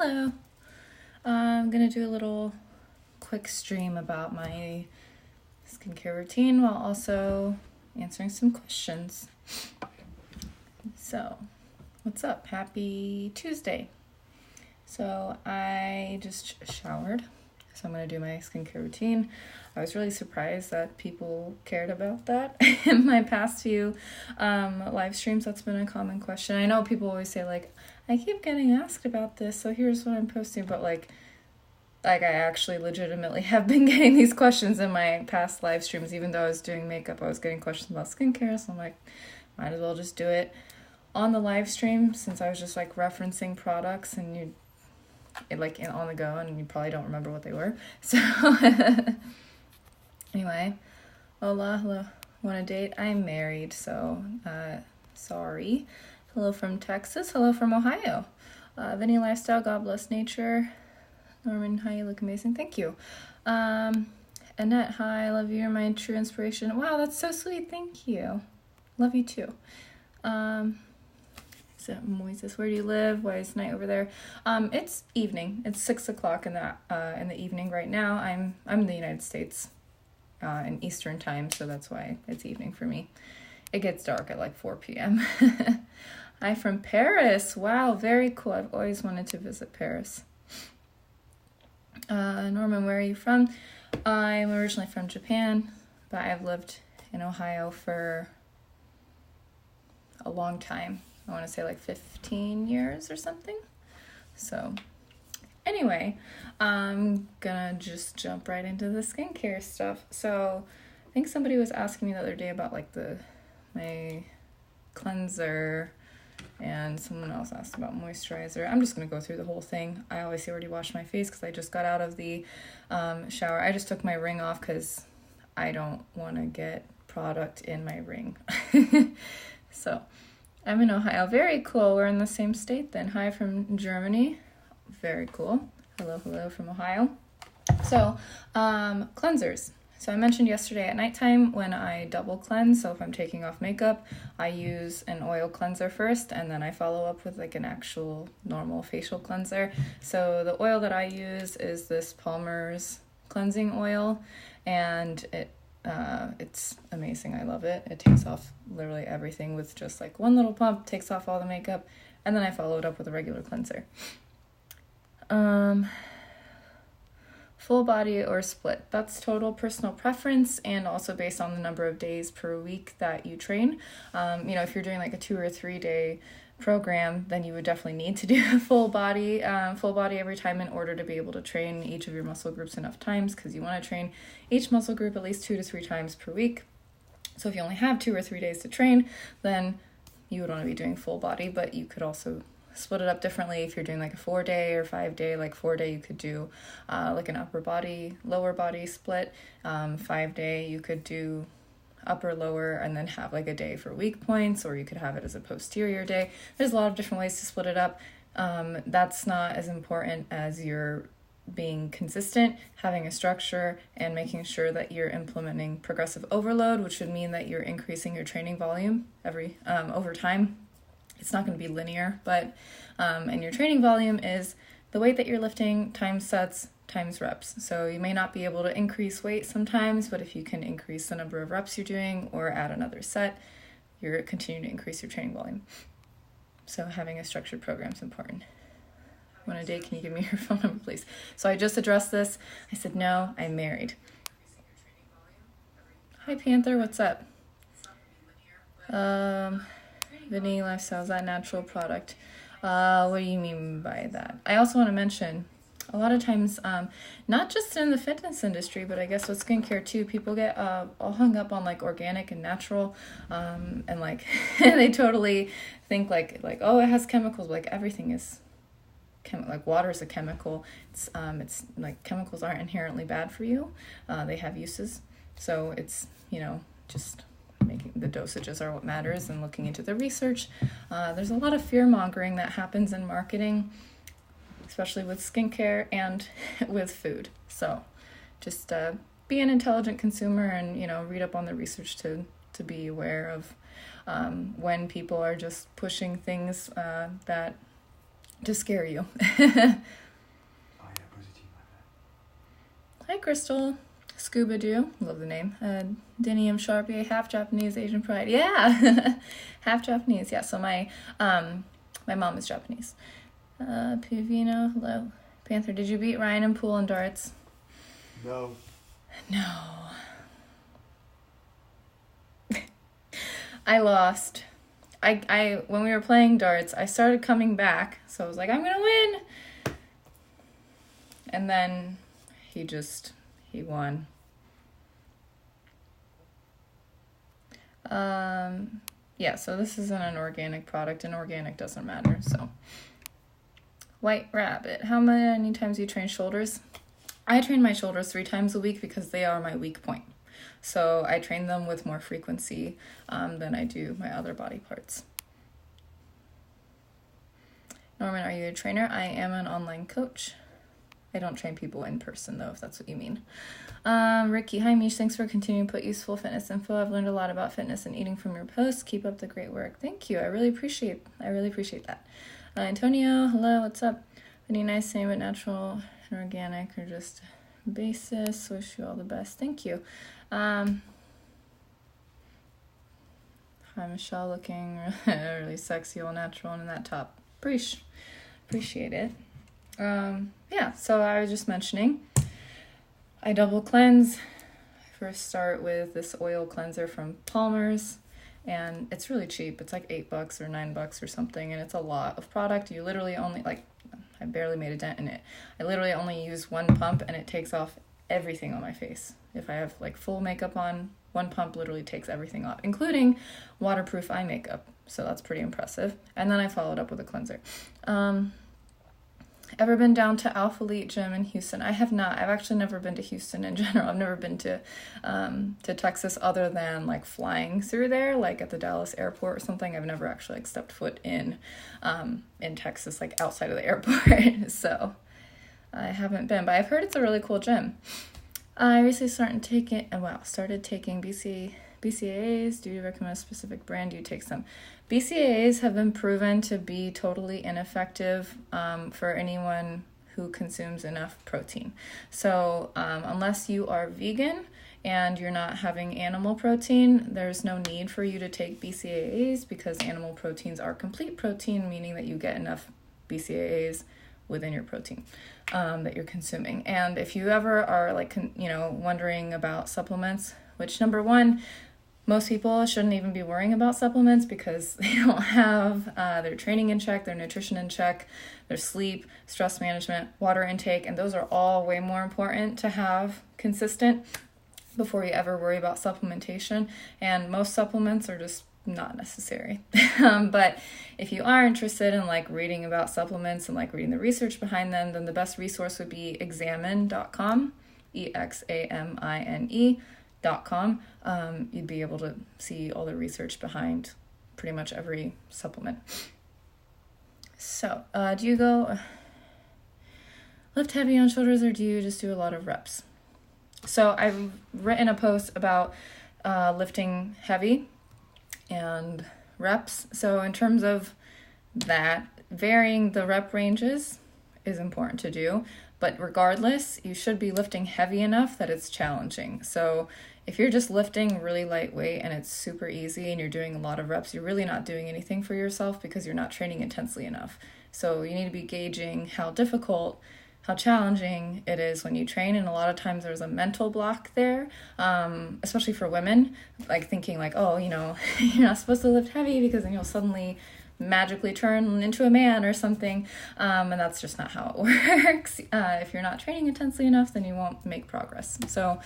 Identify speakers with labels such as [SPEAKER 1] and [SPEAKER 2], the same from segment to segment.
[SPEAKER 1] Hello. I'm going to do a little quick stream about my skincare routine while also answering some questions. So, what's up? Happy Tuesday. So, I just showered. So, I'm going to do my skincare routine. I was really surprised that people cared about that. In my past few live streams, that's been a common question. I know people always say, like, I keep getting asked about this, so here's what I'm posting. But, like I actually legitimately have been getting these questions in my past live streams. Even though I was doing makeup, I was getting questions about skincare. So I'm like, might as well just do it on the live stream, since I was just, like, referencing products and on the go, and you probably don't remember what they were. So anyway, hola, hello. Want a date? I'm married, so sorry. Hello from Texas. Hello from Ohio. Vinny Lifestyle, God bless nature. Norman, hi, you look amazing. Thank you. Annette, hi, I love you. You're my true inspiration. Wow, that's so sweet. Thank you. Love you too. So Moises, where do you live? Why is night over there? It's evening. It's 6:00 in the evening right now. I'm in the United States, in Eastern time, so that's why it's evening for me. It gets dark at like 4 p.m. Hi from Paris. Wow, very cool. I've always wanted to visit Paris. Norman, where are you from? I'm originally from Japan, but I've lived in Ohio for a long time. I want to say like 15 years or something. So anyway, I'm gonna just jump right into the skincare stuff. So I think somebody was asking me the other day about like my cleanser, and someone else asked about moisturizer. I'm just going to go through the whole thing. I obviously already washed my face because I just got out of the shower. I just took my ring off because I don't want to get product in my ring. So, I'm in Ohio. Very cool. We're in the same state then. Hi from Germany. Very cool. Hello from Ohio. So, cleansers. So I mentioned yesterday at nighttime when I double cleanse, so if I'm taking off makeup, I use an oil cleanser first, and then I follow up with like an actual normal facial cleanser. So the oil that I use is this Palmer's cleansing oil, and it's amazing. I love it. It takes off literally everything with just like one little pump, takes off all the makeup, and then I follow it up with a regular cleanser. Full body or split. That's total personal preference, and also based on the number of days per week that you train. If you're doing like a 2 or 3 day program, then you would definitely need to do full body every time in order to be able to train each of your muscle groups enough times, because you want to train each muscle group at least 2 to 3 times per week. So if you only have 2 or 3 days to train, then you would want to be doing full body, but you could also split it up differently. If you're doing like a 4-day or 5-day, like 4-day, you could do like an upper body, lower body split. 5-day, you could do upper, lower, and then have like a day for weak points, or you could have it as a posterior day. There's a lot of different ways to split it up. That's not as important as you're being consistent, having a structure, and making sure that you're implementing progressive overload, which would mean that you're increasing your training volume over time. It's not going to be linear, but and your training volume is the weight that you're lifting times sets times reps. So you may not be able to increase weight sometimes, but if you can increase the number of reps you're doing or add another set, you're continuing to increase your training volume. So having a structured program is important. When a day, can you give me your phone number, please? So I just addressed this. I said, no, I'm married. Hi, Panther, what's up? Vinny Lifestyle, is that natural product? What do you mean by that? I also want to mention, a lot of times, not just in the fitness industry, but I guess with skincare too, people get all hung up on like organic and natural, and like they totally think like oh, it has chemicals. Like everything is like water is a chemical. It's like chemicals aren't inherently bad for you. They have uses, so it's just making the dosages are what matters, and looking into the research. There's a lot of fear mongering that happens in marketing, especially with skincare and with food. So just be an intelligent consumer and read up on the research to be aware of when people are just pushing things that to scare you. Hi, Crystal. Scuba Doo. Love the name. Dinium Sharpie, half Japanese, Asian pride. Yeah. Half Japanese. Yeah. So my mom is Japanese. Puvino. Hello. Panther, did you beat Ryan in pool and darts?
[SPEAKER 2] No.
[SPEAKER 1] I lost. I when we were playing darts, I started coming back. So I was like, I'm going to win. And then he won. Yeah, so this isn't an organic product, and organic doesn't matter, so. White Rabbit, how many times do you train shoulders? I train my shoulders 3 times a week because they are my weak point. So I train them with more frequency than I do my other body parts. Norman, are you a trainer? I am an online coach. I don't train people in person, though, if that's what you mean. Ricky, hi, Mish. Thanks for continuing to put useful fitness info. I've learned a lot about fitness and eating from your posts. Keep up the great work. Thank you. I really appreciate that. Antonio, hello. What's up? Any nice name, but natural and organic, or just basis? Wish you all the best. Thank you. Hi, Michelle. Looking really sexy, all natural, and in that top. Appreciate it. Yeah, so I was just mentioning, I double cleanse. I first start with this oil cleanser from Palmer's, and it's really cheap. It's like $8 or $9 or something, and it's a lot of product. You literally only, I barely made a dent in it. I literally only use one pump, and it takes off everything on my face. If I have full makeup on, one pump literally takes everything off, including waterproof eye makeup. So that's pretty impressive. And then I followed up with a cleanser. Ever been down to Alpha Elite Gym in Houston? I have not. I've actually never been to Houston in general. I've never been to Texas other than flying through there, at the Dallas airport or something. I've never actually stepped foot in Texas, outside of the airport. So I haven't been, but I've heard it's a really cool gym. I recently started taking BCAAs. Do you recommend a specific brand? Do you take some? BCAAs have been proven to be totally ineffective for anyone who consumes enough protein. So unless you are vegan and you're not having animal protein, there's no need for you to take BCAAs because animal proteins are complete protein, meaning that you get enough BCAAs within your protein that you're consuming. And if you ever are wondering about supplements, which number one, most people shouldn't even be worrying about supplements because they don't have their training in check, their nutrition in check, their sleep, stress management, water intake, and those are all way more important to have consistent before you ever worry about supplementation. And most supplements are just not necessary. But if you are interested in reading about supplements and reading the research behind them, then the best resource would be examine.com, examine.com. You'd be able to see all the research behind pretty much every supplement. So, do you go lift heavy on shoulders or do you just do a lot of reps? So I've written a post about lifting heavy and reps. So in terms of that, varying the rep ranges is important to do. But regardless, you should be lifting heavy enough that it's challenging. So if you're just lifting really lightweight and it's super easy and you're doing a lot of reps, you're really not doing anything for yourself because you're not training intensely enough. So you need to be gauging how difficult, how challenging it is when you train. And a lot of times there's a mental block there, especially for women, thinking oh, you're not supposed to lift heavy because then you'll suddenly magically turn into a man or something, and that's just not how it works. If you're not training intensely enough, then you won't make progress. So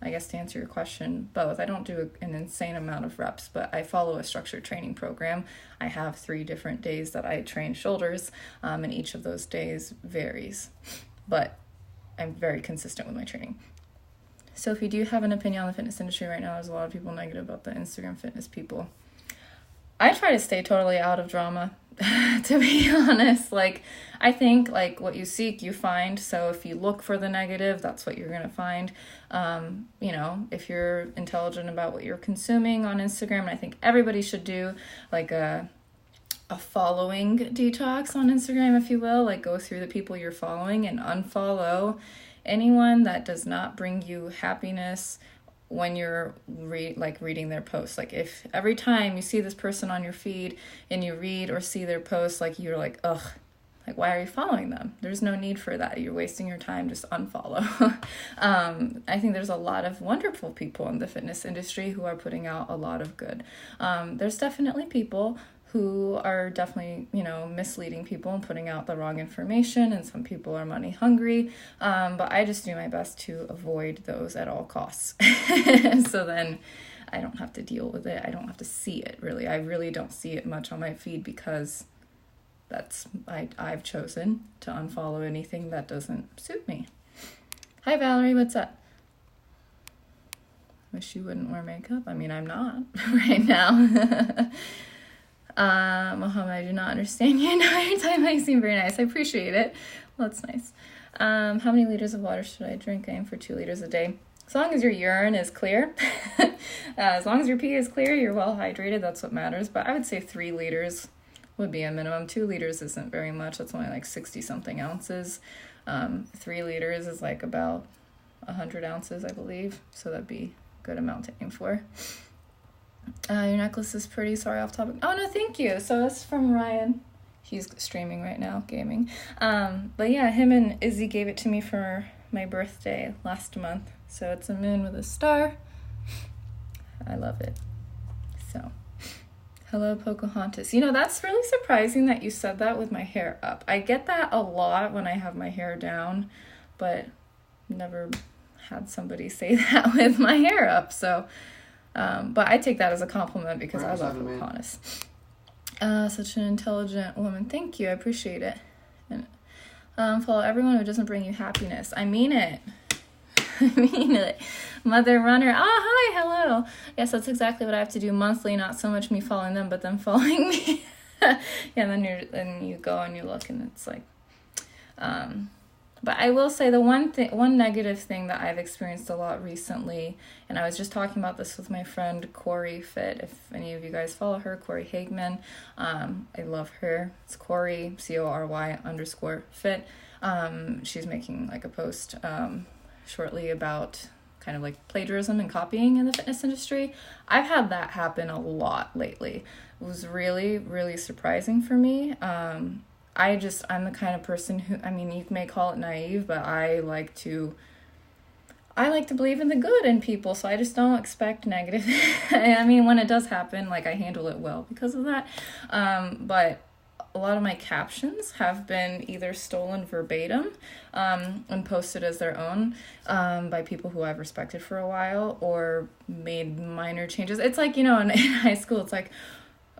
[SPEAKER 1] I guess to answer your question, both. I don't do an insane amount of reps, but I follow a structured training program. I have 3 different days that I train shoulders, and each of those days varies, but I'm very consistent with my training. So if you do have an opinion on the fitness industry right now, there's a lot of people negative about the Instagram fitness people. I try to stay totally out of drama, to be honest. I think what you seek, you find. So if you look for the negative, that's what you're going to find. If you're intelligent about what you're consuming on Instagram, and I think everybody should do a a following detox on Instagram, if you will. Like, go through the people you're following and unfollow anyone that does not bring you happiness when you're reading their posts. Like, if every time you see this person on your feed and you read or see their posts, like, you're like, ugh, like, why are you following them? There's no need for that. You're wasting your time. Just unfollow. I think there's a lot of wonderful people in the fitness industry who are putting out a lot of good. There's definitely people who are definitely, misleading people and putting out the wrong information, and some people are money hungry. But I just do my best to avoid those at all costs. So then I don't have to deal with it. I don't have to see it, really. I really don't see it much on my feed because I've chosen to unfollow anything that doesn't suit me. Hi, Valerie, what's up? Wish you wouldn't wear makeup. I mean, I'm not right now. Mohammed, I do not understand you. No, your time seem very nice. I appreciate it. Well, that's nice. How many liters of water should I drink? I aim for 2 liters a day. As long as your urine is clear, as long as your pee is clear, you're well hydrated. That's what matters. But I would say 3 liters would be a minimum. 2 liters isn't very much. That's only like 60 something ounces. 3 liters is like about 100 ounces, I believe. So that'd be a good amount to aim for. Your necklace is pretty. Sorry, off topic. Oh, no, thank you. So that's from Ryan. He's streaming right now, gaming. But yeah, him and Izzy gave it to me for my birthday last month. So it's a moon with a star. I love it. So, hello, Pocahontas. That's really surprising that you said that with my hair up. I get that a lot when I have my hair down, but never had somebody say that with my hair up. So, but I take that as a compliment because I love Pocahontas. Such an intelligent woman. Thank you. I appreciate it. And follow everyone who doesn't bring you happiness. I mean it. I mean it. Mother Runner. Hi. Hello. Yes, that's exactly what I have to do monthly. Not so much me following them, but them following me. Yeah, then you go and you look and it's like, but I will say the one negative thing that I've experienced a lot recently, and I was just talking about this with my friend Corey Fit. If any of you guys follow her, Corey Hagman, I love her. It's Corey, CORY_Fit. She's making like a post shortly about kind of like plagiarism and copying in the fitness industry. I've had that happen a lot lately. It was really, really surprising for me. I'm the kind of person who, you may call it naive, but I like to believe in the good in people, so I just don't expect negative. When it does happen, like, I handle it well because of that. But a lot of my captions have been either stolen verbatim and posted as their own by people who I've respected for a while, or made minor changes. It's like, in high school, it's like,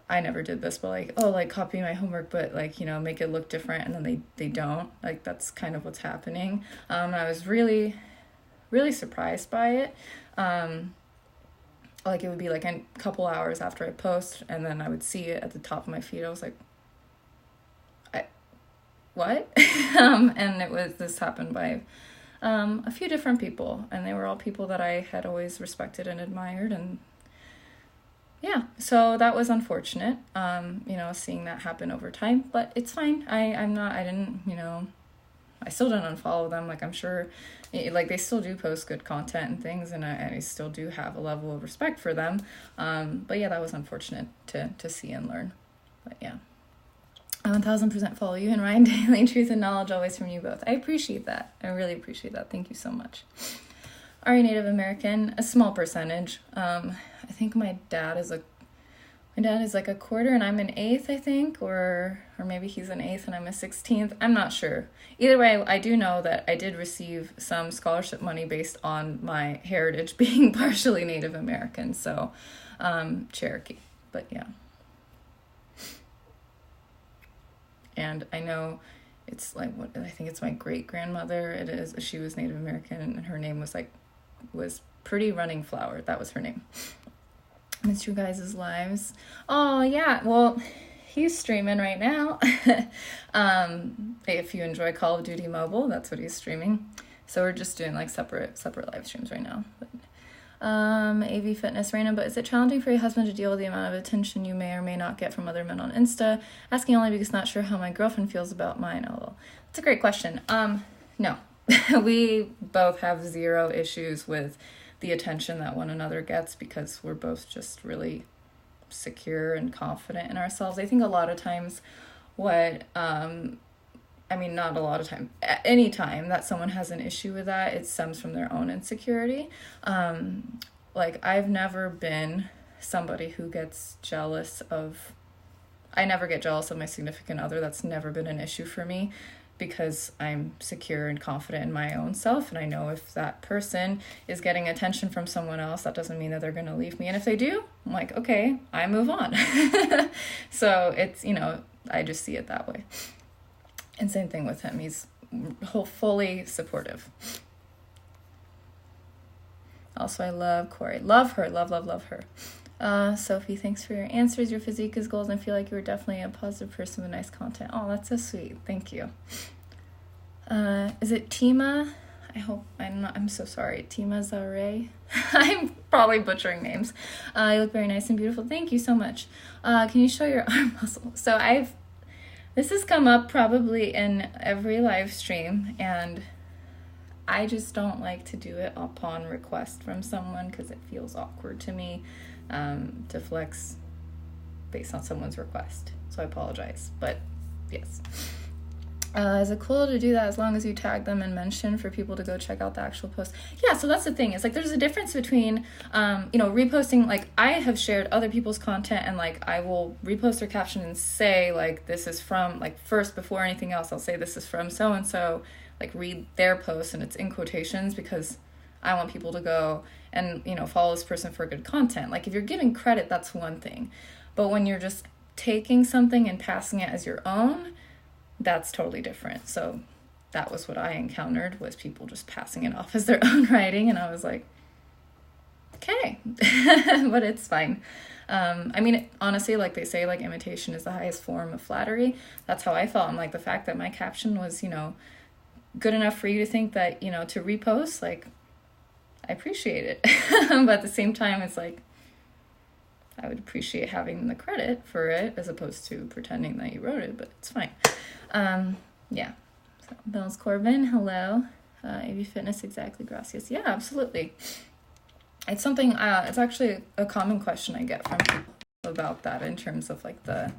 [SPEAKER 1] I never did this, but copy my homework, but make it look different, and then they don't. Like, that's kind of what's happening. I was really, really surprised by it. It would be like a couple hours after I post, and then I would see it at the top of my feed. I was like, what? And this happened by a few different people, and they were all people that I had always respected and admired, and yeah, so that was unfortunate, seeing that happen over time, but it's fine. I still don't unfollow them. Like, I'm sure, they still do post good content and things, and I still do have a level of respect for them. But yeah, that was unfortunate to see and learn. But yeah, I 1000% follow you and Ryan daily. Truth and knowledge always from you both. I appreciate that. I really appreciate that. Thank you so much. Are you Native American? A small percentage. I think my dad is like a quarter and I'm an eighth, I think, or maybe he's an eighth and I'm a 16th. I'm not sure. Either way, I do know that I did receive some scholarship money based on my heritage being partially Native American, so Cherokee. But yeah. And I know it's like, I think it's my great grandmother. She was Native American, and her name was Pretty Running Flower. That was her name. Missed your guys' lives. Oh yeah, well, he's streaming right now. If you enjoy Call of Duty Mobile, that's what he's streaming. So we're just doing like separate live streams right now. But, AV Fitness random, but is it challenging for your husband to deal with the amount of attention you may or may not get from other men on Insta? Asking only because not sure how my girlfriend feels about mine. Oh, that's a great question. No, we both have zero issues with the attention that one another gets because we're both just really secure and confident in ourselves. I think a lot of times not a lot of time, any time that someone has an issue with that, it stems from their own insecurity. I've never been somebody who gets jealous of, I never get jealous of my significant other. That's never been an issue for me because I'm secure and confident in my own self. And I know if that person is getting attention from someone else, that doesn't mean that they're going to leave me. And if they do, I'm like, okay, I move on. So it's, I just see it that way. And same thing with him. He's fully supportive. Also, I love Corey. Love her. Love her. Sophie, thanks for your answers. Your physique is goals. And I feel like you were definitely a positive person with nice content. Oh, that's so sweet. Thank you. Is it Tima? I'm so sorry. Tima Zare. I'm probably butchering names. You look very nice and beautiful. Thank you so much. Can you show your arm muscle? So this has come up probably in every live stream, and I just don't like to do it upon request from someone because it feels awkward to me to flex based on someone's request. So I apologize, but yes. Is it cool to do that as long as you tag them and mention for people to go check out the actual post? Yeah, so that's the thing. It's there's a difference between, reposting. I have shared other people's content and I will repost their caption and say this is from, first before anything else, I'll say this is from so-and-so, read their post and it's in quotations because I want people to go and, follow this person for good content. If you're giving credit, that's one thing. But when you're just taking something and passing it as your own, that's totally different. So that was what I encountered, was people just passing it off as their own writing. And I was like, okay, but it's fine. Honestly, they say, imitation is the highest form of flattery. That's how I felt. And the fact that my caption was, good enough for you to think that, to repost, I appreciate it. But at the same time, it's I would appreciate having the credit for it as opposed to pretending that you wrote it, but it's fine. Yeah. So, Bells Corbin, hello. AV Fitness, exactly, gracias. Yeah, absolutely. It's something, it's actually a common question I get from people about that in terms of the